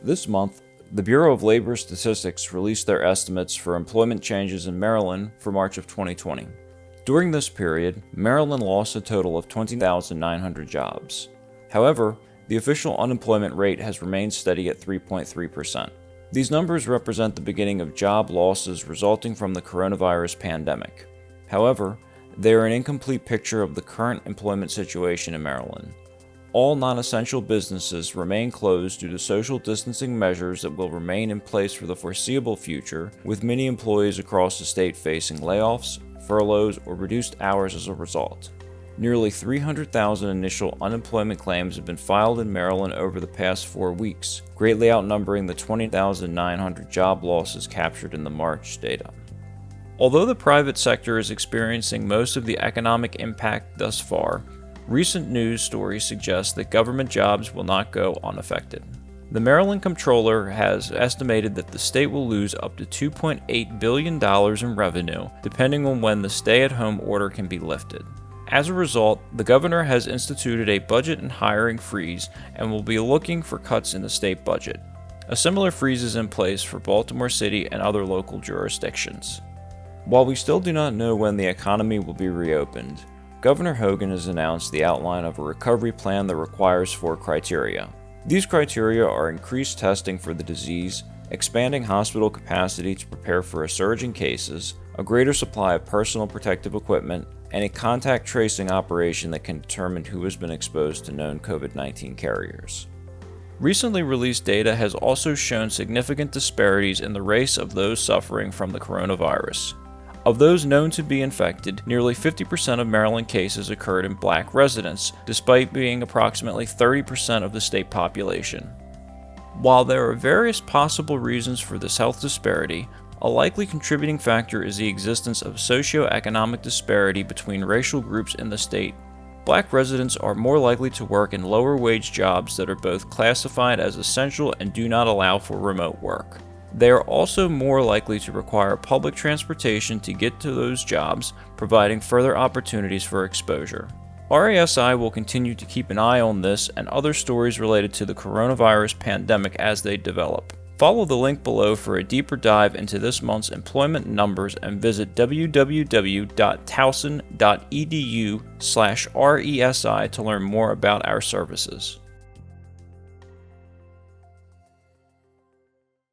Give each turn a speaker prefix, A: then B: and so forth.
A: This month, the Bureau of Labor Statistics released their estimates for employment changes in Maryland for March of 2020. During this period, Maryland lost a total of 20,900 jobs. However, the official unemployment rate has remained steady at 3.3%. These numbers represent the beginning of job losses resulting from the coronavirus pandemic. However, they are an incomplete picture of the current employment situation in Maryland. All non-essential businesses remain closed due to social distancing measures that will remain in place for the foreseeable future, with many employees across the state facing layoffs, furloughs, or reduced hours as a result. Nearly 300,000 initial unemployment claims have been filed in Maryland over the past 4 weeks, greatly outnumbering the 20,900 job losses captured in the March data. Although the private sector is experiencing most of the economic impact thus far, recent news stories suggest that government jobs will not go unaffected. The Maryland Comptroller has estimated that the state will lose up to $2.8 billion in revenue, depending on when the stay-at-home order can be lifted. As a result, the governor has instituted a budget and hiring freeze and will be looking for cuts in the state budget. A similar freeze is in place for Baltimore City and other local jurisdictions. While we still do not know when the economy will be reopened, Governor Hogan has announced the outline of a recovery plan that requires 4 criteria. These criteria are increased testing for the disease, expanding hospital capacity to prepare for a surge in cases, a greater supply of personal protective equipment, and a contact tracing operation that can determine who has been exposed to known COVID-19 carriers. Recently released data has also shown significant disparities in the race of those suffering from the coronavirus. Of those known to be infected, nearly 50% of Maryland cases occurred in Black residents, despite being approximately 30% of the state population. While there are various possible reasons for this health disparity, a likely contributing factor is the existence of socioeconomic disparity between racial groups in the state. Black residents are more likely to work in lower-wage jobs that are both classified as essential and do not allow for remote work. They are also more likely to require public transportation to get to those jobs, providing further opportunities for exposure. RASI will continue to keep an eye on this and other stories related to the coronavirus pandemic as they develop. Follow the link below for a deeper dive into this month's employment numbers and visit www.towson.edu/RESI to learn more about our services.